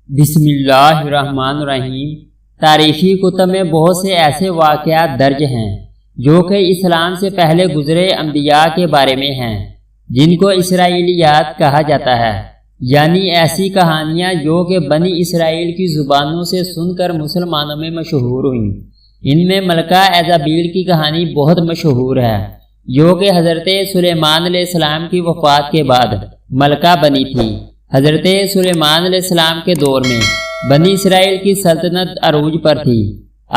بسم اللہ الرحمن الرحیم۔ تاریخی کتب میں بہت سے ایسے واقعات درج ہیں جو کہ اسلام سے پہلے گزرے انبیاء کے بارے میں ہیں، جن کو اسرائیلیات کہا جاتا ہے، یعنی ایسی کہانیاں جو کہ بنی اسرائیل کی زبانوں سے سن کر مسلمانوں میں مشہور ہوئیں۔ ان میں ملکہ ایزابیل کی کہانی بہت مشہور ہے، جو کہ حضرت سلیمان علیہ السلام کی وفات کے بعد ملکہ بنی تھی۔ حضرت سلیمان علیہ السلام کے دور میں بنی اسرائیل کی سلطنت عروج پر تھی۔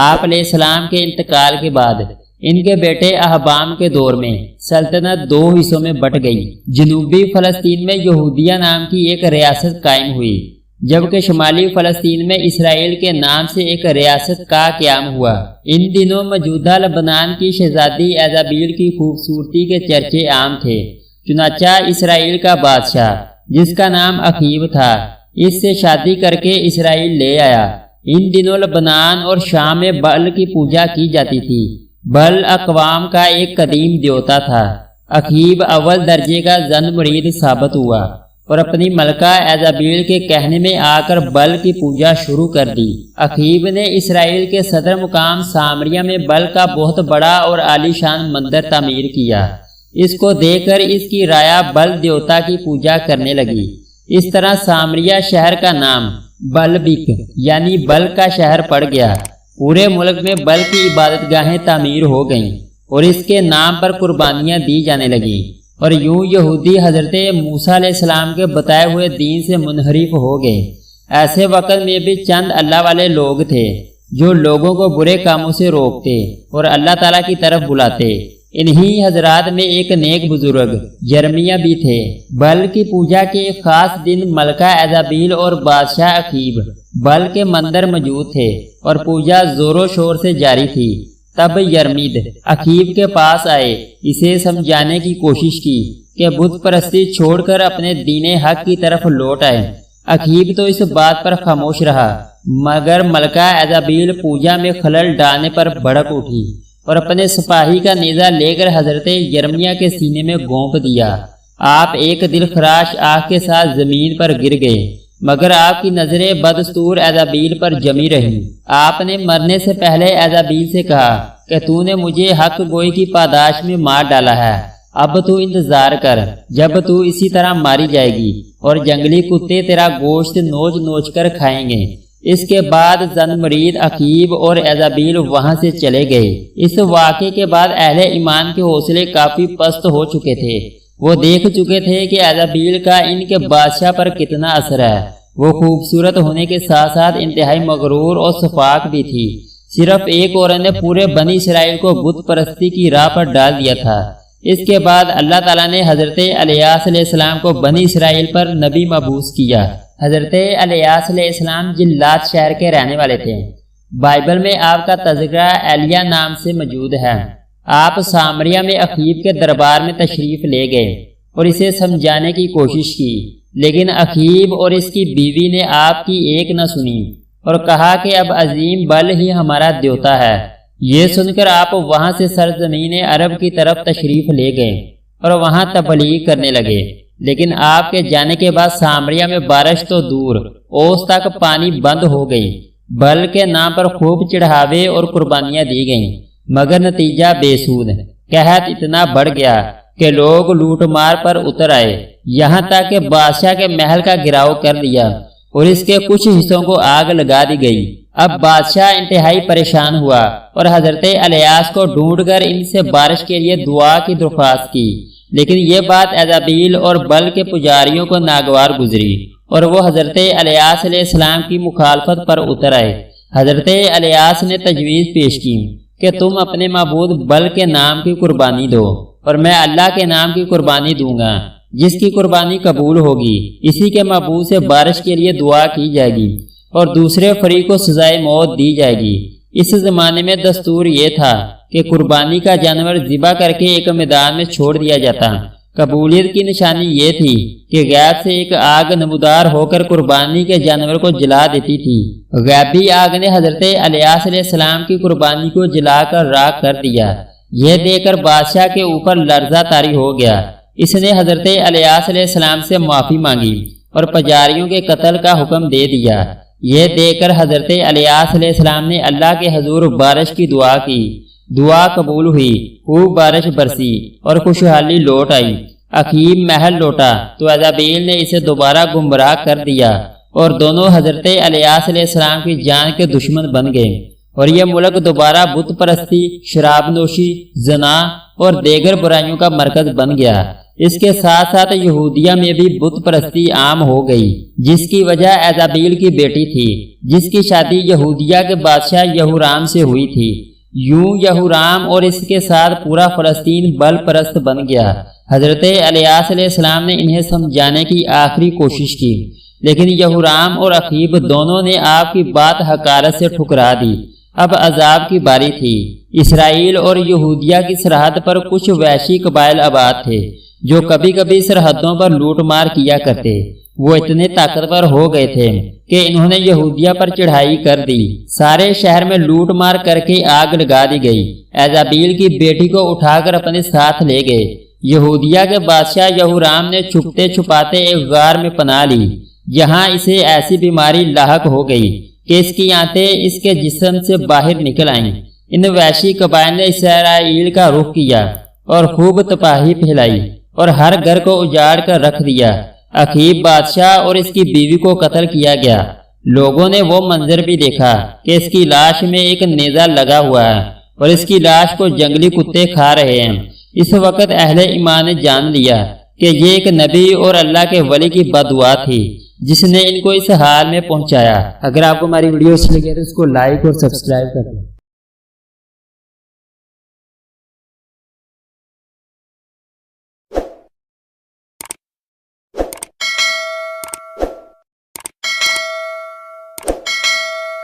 آپ علیہ السلام کے انتقال کے بعد ان کے بیٹے اہبام کے دور میں سلطنت دو حصوں میں بٹ گئی۔ جنوبی فلسطین میں یہودیہ نام کی ایک ریاست قائم ہوئی، جبکہ شمالی فلسطین میں اسرائیل کے نام سے ایک ریاست کا قیام ہوا۔ ان دنوں موجودہ لبنان کی شہزادی ایزابیل کی خوبصورتی کے چرچے عام تھے، چنانچہ اسرائیل کا بادشاہ جس کا نام اخیب تھا اس سے شادی کر کے اسرائیل لے آیا۔ ان دنوں لبنان اور شام میں بل کی پوجا کی جاتی تھی۔ بل اقوام کا ایک قدیم دیوتا تھا۔ اخیب اول درجے کا زن مرید ثابت ہوا اور اپنی ملکہ ایزابیل کے کہنے میں آ کر بل کی پوجا شروع کر دی۔ اخیب نے اسرائیل کے صدر مقام سامریہ میں بل کا بہت بڑا اور عالی شان مندر تعمیر کیا۔ اس کو دیکھ کر اس کی رایا بل دیوتا کی پوجا کرنے لگی۔ اس طرح سامریہ شہر کا نام بلبک یعنی بل کا شہر پڑ گیا۔ پورے ملک میں بل کی عبادت گاہیں تعمیر ہو گئیں اور اس کے نام پر قربانیاں دی جانے لگیں، اور یوں یہودی حضرت موسیٰ علیہ السلام کے بتائے ہوئے دین سے منحرف ہو گئے۔ ایسے وقت میں بھی چند اللہ والے لوگ تھے جو لوگوں کو برے کاموں سے روکتے اور اللہ تعالیٰ کی طرف بلاتے۔ انہی حضرات میں ایک نیک بزرگ یرمیہ بھی تھے۔ بل کی پوجا کے ایک خاص دن ملکہ ایزابیل اور بادشاہ اخیب بل کے مندر موجود تھے اور پوجا زور و شور سے جاری تھی۔ تب یرمید اخیب کے پاس آئے، اسے سمجھانے کی کوشش کی کہ بت پرستی چھوڑ کر اپنے دین حق کی طرف لوٹ آئے۔ اخیب تو اس بات پر خاموش رہا، مگر ملکہ ایزابیل پوجا میں خلل ڈالنے پر بھڑک اٹھی اور اپنے سپاہی کا نیزہ لے کر حضرت یرمیہ کے سینے میں گھونپ دیا۔ آپ ایک دل خراش آہ کے ساتھ زمین پر گر گئے، مگر آپ کی نظریں بدستور ایزابیل پر جمی رہیں۔ آپ نے مرنے سے پہلے ایزابیل سے کہا کہ تو نے مجھے حق گوئی کی پاداش میں مار ڈالا ہے، اب تو انتظار کر جب تو اسی طرح ماری جائے گی اور جنگلی کتے تیرا گوشت نوچ نوچ کر کھائیں گے۔ اس کے بعد زن مرید اخیب اور ایزابیل وہاں سے چلے گئے۔ اس واقعے کے بعد اہل ایمان کے حوصلے کافی پست ہو چکے تھے۔ وہ دیکھ چکے تھے کہ ایزابیل کا ان کے بادشاہ پر کتنا اثر ہے۔ وہ خوبصورت ہونے کے ساتھ ساتھ انتہائی مغرور اور شفاق بھی تھی۔ صرف ایک عورت نے پورے بنی اسرائیل کو بت پرستی کی راہ پر ڈال دیا تھا۔ اس کے بعد اللہ تعالیٰ نے حضرت الیاس علیہ السلام کو بنی اسرائیل پر نبی مبعوث کیا۔ حضرت الیاس علیہ السلام جلات شہر کے رہنے والے تھے۔ بائبل میں آپ کا تذکرہ ایلیا نام سے موجود ہے۔ آپ سامریہ میں اخیب کے دربار میں تشریف لے گئے اور اسے سمجھانے کی کوشش کی، لیکن اخیب اور اس کی بیوی نے آپ کی ایک نہ سنی اور کہا کہ اب عظیم بل ہی ہمارا دیوتا ہے۔ یہ سن کر آپ وہاں سے سرزمین عرب کی طرف تشریف لے گئے اور وہاں تبلیغ کرنے لگے، لیکن آپ کے جانے کے بعد سامریہ میں بارش تو دور، اوس تک پانی بند ہو گئی۔ بل کے نام پر خوب چڑھاوے اور قربانیاں دی گئیں، مگر نتیجہ بے سود۔ قحط اتنا بڑھ گیا کہ لوگ لوٹ مار پر اتر آئے، یہاں تک کہ بادشاہ کے محل کا گھراؤ کر دیا اور اس کے کچھ حصوں کو آگ لگا دی گئی۔ اب بادشاہ انتہائی پریشان ہوا اور حضرت الیاس کو ڈھونڈ کر ان سے بارش کے لیے دعا کی درخواست کی، لیکن یہ بات ایزابیل اور بل کے پجاریوں کو ناگوار گزری اور وہ حضرت الیاس علیہ السلام کی مخالفت پر اتر آئے۔ حضرت الیاس نے تجویز پیش کی کہ تم اپنے معبود بل کے نام کی قربانی دو اور میں اللہ کے نام کی قربانی دوں گا۔ جس کی قربانی قبول ہوگی اسی کے معبود سے بارش کے لیے دعا کی جائے گی اور دوسرے فریق کو سزائے موت دی جائے گی۔ اس زمانے میں دستور یہ تھا کہ قربانی کا جانور ذبح کر کے ایک میدان میں چھوڑ دیا جاتا۔ قبولیت کی نشانی یہ تھی کہ غیب سے ایک آگ نمودار ہو کر قربانی کے جانور کو جلا دیتی تھی۔ غیبی آگ نے حضرت الیاس علیہ السلام کی قربانی کو جلا کر راکھ کر دیا۔ یہ دیکھ کر بادشاہ کے اوپر لرزہ طاری ہو گیا۔ اس نے حضرت الیاس علیہ السلام سے معافی مانگی اور پجاریوں کے قتل کا حکم دے دیا۔ یہ دیکھ کر حضرت الیاس علیہ السلام نے اللہ کے حضور بارش کی دعا کی۔ دعا قبول ہوئی، خوب بارش برسی اور خوشحالی لوٹ آئی۔ اخیب محل لوٹا تو ایزابیل نے اسے دوبارہ گمراہ کر دیا اور دونوں حضرت الیاس علیہ السلام کی جان کے دشمن بن گئے، اور یہ ملک دوبارہ بت پرستی، شراب نوشی، زنا اور دیگر برائیوں کا مرکز بن گیا۔ اس کے ساتھ ساتھ یہودیہ میں بھی بت پرستی عام ہو گئی، جس کی وجہ ایزابیل کی بیٹی تھی، جس کی شادی یہودیہ کے بادشاہ یہورام سے ہوئی تھی۔ یوں یہورام اور اس کے ساتھ پورا فلسطین بل پرست بن گیا۔ حضرت الیاس علیہ السلام نے انہیں سمجھانے کی آخری کوشش کی، لیکن یہورام اور اخیب دونوں نے آپ کی بات حقارت سے ٹھکرا دی۔ اب عذاب کی باری تھی۔ اسرائیل اور یہودیہ کی سرحد پر کچھ وحشی قبائل آباد تھے جو کبھی کبھی سرحدوں پر لوٹ مار کیا کرتے۔ وہ اتنے طاقتور ہو گئے تھے کہ انہوں نے یہودیہ پر چڑھائی کر دی۔ سارے شہر میں لوٹ مار کر کے آگ لگا دی گئی۔ ایزابیل کی بیٹی کو اٹھا کر اپنے ساتھ لے گئے۔ یہودیہ کے بادشاہ یہورام نے چھپتے چھپاتے ایک غار میں پناہ لی۔ یہاں اسے ایسی بیماری لاحق ہو گئی کہ اس کی آنتیں اس کے جسم سے باہر نکل آئیں۔ ان وحشی قبائل نے اسرائیل کا رخ کیا اور خوب تباہی پھیلائی اور ہر گھر کو اجاڑ کر رکھ دیا۔ اخیب بادشاہ اور اس کی بیوی کو قتل کیا گیا۔ لوگوں نے وہ منظر بھی دیکھا کہ اس کی لاش میں ایک نیزہ لگا ہوا ہے اور اس کی لاش کو جنگلی کتے کھا رہے ہیں۔ اس وقت اہل ایمان نے جان لیا کہ یہ ایک نبی اور اللہ کے ولی کی بددعا تھی جس نے ان کو اس حال میں پہنچایا۔ اگر آپ کو ہماری ویڈیو اچھی لگے تو اس کو لائک اور سبسکرائب کر دیں۔